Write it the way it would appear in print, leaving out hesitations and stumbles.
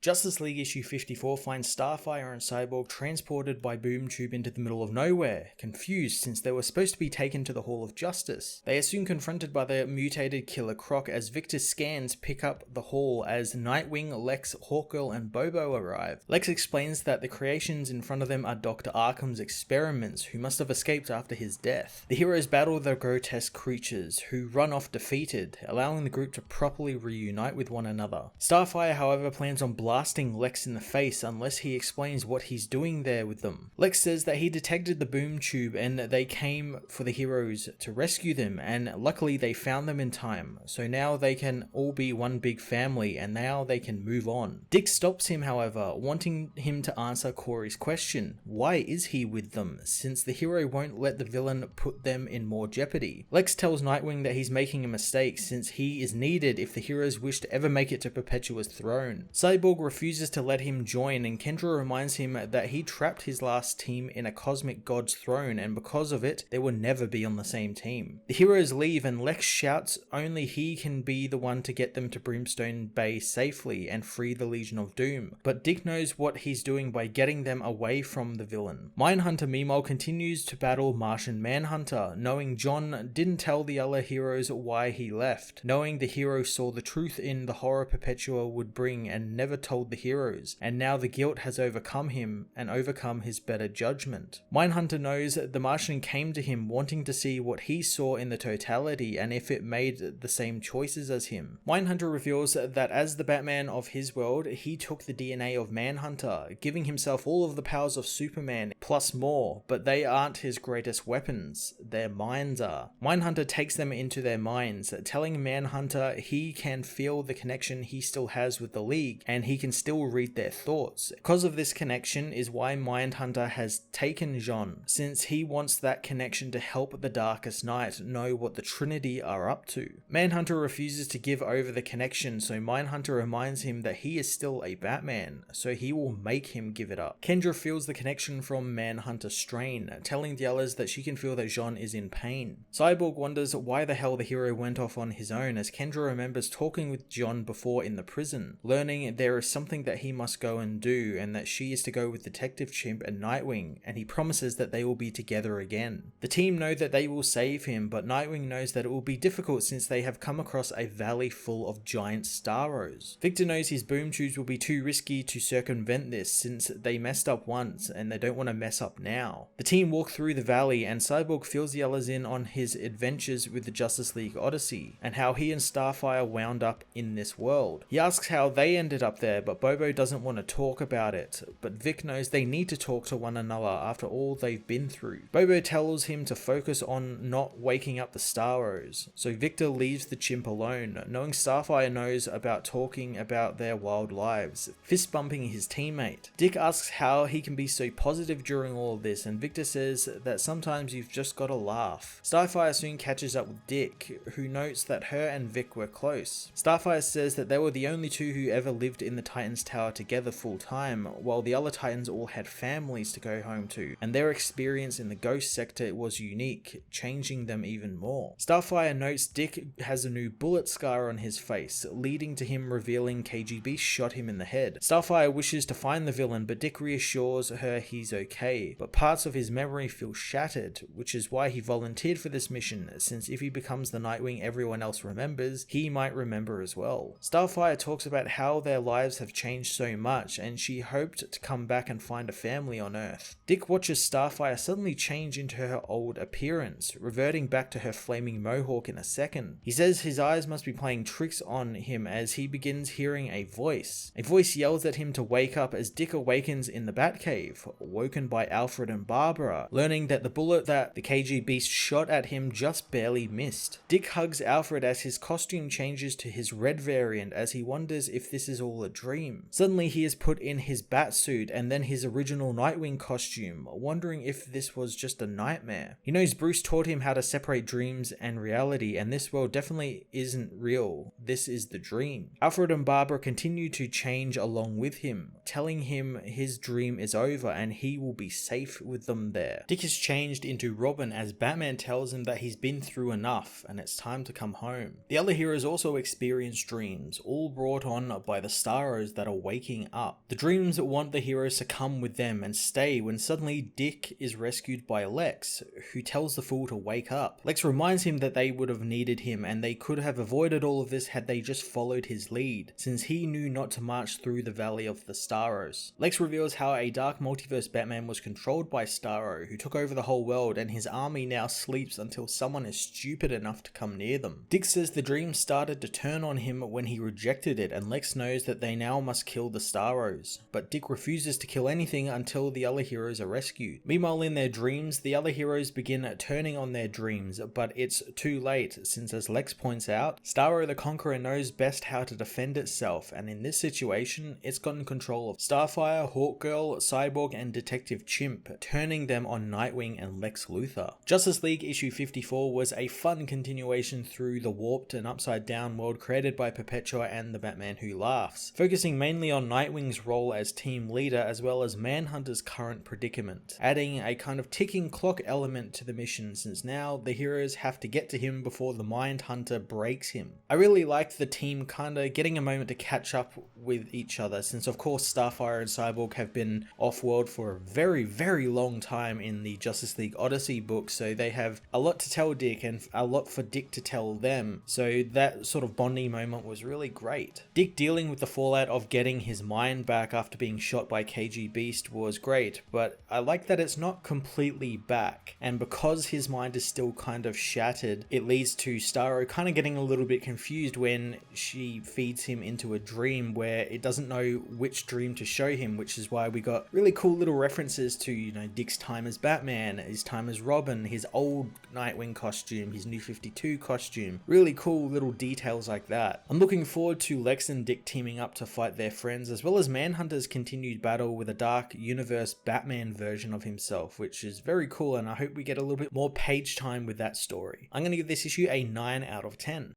Justice League issue 54 finds Starfire and Cyborg transported by Boom Tube into the middle of nowhere, confused since they were supposed to be taken to the Hall of Justice. They are soon confronted by the mutated Killer Croc as Victor's scans pick up the hall as Nightwing, Lex, Hawkgirl and Bobo arrive. Lex explains that the creations in front of them are Dr. Arkham's experiments, who must have escaped after his death. The heroes battle the grotesque creatures, who run off defeated, allowing the group to properly reunite with one another. Starfire, however, plans on blasting Lex in the face unless he explains what he's doing there with them. Lex says that he detected the Boom Tube and they came for the heroes to rescue them, and luckily they found them in time, so now they can all be one big family and now they can move on. Dick stops him, however, wanting him to answer Corey's question. Why is he with them, since the hero won't let the villain put them in more jeopardy? Lex tells Nightwing that he's making a mistake since he is needed if the heroes wish to ever make it to Perpetua's throne. Cyborg refuses to let him join, and Kendra reminds him that he trapped his last team in a cosmic god's throne, and because of it, they will never be on the same team. The heroes leave and Lex shouts only he can be the one to get them to Brimstone Bay safely and free the Legion of Doom, but Dick knows what he's doing by getting them away from the villain. Mindhunter meanwhile continues to battle Martian Manhunter, knowing John didn't tell the other heroes why he left, knowing the hero saw the truth in the horror Perpetua would bring and never told the heroes, and now the guilt has overcome him and overcome his better judgment. Mindhunter knows the Martian came to him wanting to see what he saw in the totality and if it made the same choices as him. Mindhunter reveals that as the Batman of his world, he took the DNA of Manhunter, giving himself all of the powers of Superman plus more, but they aren't his greatest weapons, their minds are. Mindhunter takes them into their minds, telling Manhunter he can feel the connection he still has with the League and he can still read their thoughts. Because of this connection is why Mindhunter has taken Jean, since he wants that connection to help the Darkest Knight know what the Trinity are up to. Manhunter refuses to give over the connection, so Mindhunter reminds him that he is still a Batman, so he will make him give it up. Kendra feels the connection from Manhunter's strain, telling the others that she can feel that Jean is in pain. Cyborg wonders why the hell the hero went off on his own, as Kendra remembers talking with John before in the prison, learning there is something that he must go and do, and that she is to go with Detective Chimp and Nightwing, and he promises that they will be together again. The team know that they will save him, but Nightwing knows that it will be difficult since they have come across a valley full of giant Starros. Victor knows his Boom Tubes will be too risky to circumvent this since they messed up once and they don't want to mess up now. The team walk through the valley and Cyborg fills the others in on his adventures with the Justice League Odyssey and how he and Starfire wound up in this world. He asks how they ended up there, but Bobo doesn't want to talk about it, but Vic knows they need to talk to one another after all they've been through. Bobo tells him to focus on not waking up the Starros, so Victor leaves the chimp alone, knowing Starfire knows about talking about their wild lives, fist bumping his teammate. Dick asks how he can be so positive during all of this, and Victor says that sometimes you've just gotta laugh. Starfire soon catches up with Dick, who notes that her and Vic were close. Starfire says that they were the only two who ever lived in the Titans Tower together full time, while the other Titans all had families to go home to, and their experience in the Ghost Sector was unique, changing them even more. Starfire notes Dick has a new bullet scar on his face, leading to him revealing KGB shot him in the head. Starfire wishes to find the villain, but Dick reassures her he's okay, but parts of his memory feel shattered, which is why he volunteered for this mission, since if he becomes the Nightwing everyone else remembers, he might remember as well. Starfire talks about how their lives have changed so much, and she hoped to come back and find a family on Earth. Dick watches Starfire suddenly change into her old appearance, reverting back to her flaming mohawk in a second. He says his eyes must be playing tricks on him as he begins hearing a voice. A voice yells at him to wake up as Dick awakens in the Batcave, woken by Alfred and Barbara, learning that the bullet that the KGB shot at him just barely missed. Dick hugs Alfred as his costume changes to his red variant as he wonders if this is all a dream. Suddenly he is put in his bat suit and then his original Nightwing costume, wondering if this was just a nightmare. He knows Bruce taught him how to separate dreams and reality, and this world definitely isn't real. This is the dream. Alfred and Barbara continue to change along with him, telling him his dream is over and he will be safe with them there. Dick is changed into Robin as Batman tells him that he's been through enough and it's time to come home. The other heroes also experience dreams, all brought on by the Starro Starros that are waking up. The dreams want the heroes to come with them and stay when suddenly Dick is rescued by Lex, who tells the fool to wake up. Lex reminds him that they would have needed him and they could have avoided all of this had they just followed his lead, since he knew not to march through the Valley of the Starros. Lex reveals how a dark multiverse Batman was controlled by Starro, who took over the whole world, and his army now sleeps until someone is stupid enough to come near them. Dick says the dream started to turn on him when he rejected it, and Lex knows that they now must kill the Starros, but Dick refuses to kill anything until the other heroes are rescued. Meanwhile, in their dreams, the other heroes begin turning on their dreams, but it's too late, since as Lex points out, Starro the Conqueror knows best how to defend itself, and in this situation, it's gotten control of Starfire, Hawkgirl, Cyborg, and Detective Chimp, turning them on Nightwing and Lex Luthor. Justice League issue 54 was a fun continuation through the warped and upside down world created by Perpetua and the Batman Who Laughs, focusing mainly on Nightwing's role as team leader as well as Manhunter's current predicament, adding a kind of ticking clock element to the mission since now the heroes have to get to him before the Mindhunter breaks him. I really liked the team kinda getting a moment to catch up with each other, since of course Starfire and Cyborg have been off-world for a very long time in the Justice League Odyssey book, so they have a lot to tell Dick and a lot for Dick to tell them, so that sort of bonding moment was really great. Dick dealing with the fallout of getting his mind back after being shot by KG Beast was great, but I like that it's not completely back, and because his mind is still kind of shattered, it leads to Starro kind of getting a little bit confused when she feeds him into a dream where it doesn't know which dream to show him, which is why we got really cool little references to, you know, Dick's time as Batman, his time as Robin, his old Nightwing costume, his New 52 costume, really cool little details like that. I'm looking forward to Lex and Dick teaming up to fight their friends, as well as Manhunter's continued battle with a dark universe Batman version of himself, which is very cool, and I hope we get a little bit more page time with that story. I'm going to give this issue a 9 out of 10.